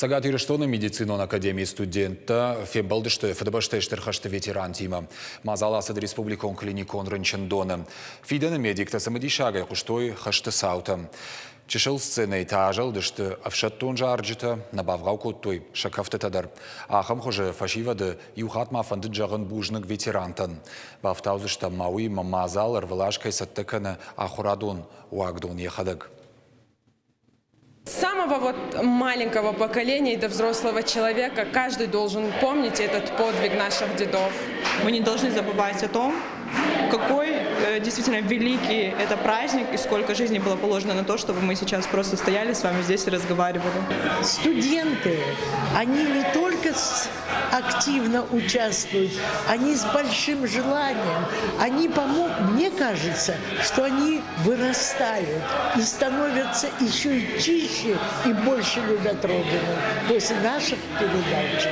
Цагат юриштоны медицинон академии студента фембалдышты фдбаштештер ветеран тима. Мазаласад республикон клиникон рынчындоны. Фиданы медик тасамадишага куштой хашты саута. Чешил сцены этажал, дышты авшаттон жарджита, набавгау коттой, шакафты тадар. Ахам хуже фашивады юхатма фанды джаган бужныг ветерантан. Бафтаузышта мауи мамазал рвалашкай саттыканы ахурадон уагдон ехадык. С самого маленького поколения до взрослого человека каждый должен помнить этот подвиг наших дедов. Мы не должны забывать о том, какой действительно великий это праздник и сколько жизни было положено на то, чтобы мы сейчас просто стояли с вами здесь и разговаривали. Студенты, они не только активно участвуют, они с большим желанием. Они мне кажется, что они вырастают и становятся еще и чище и больше людотрогими после наших передач.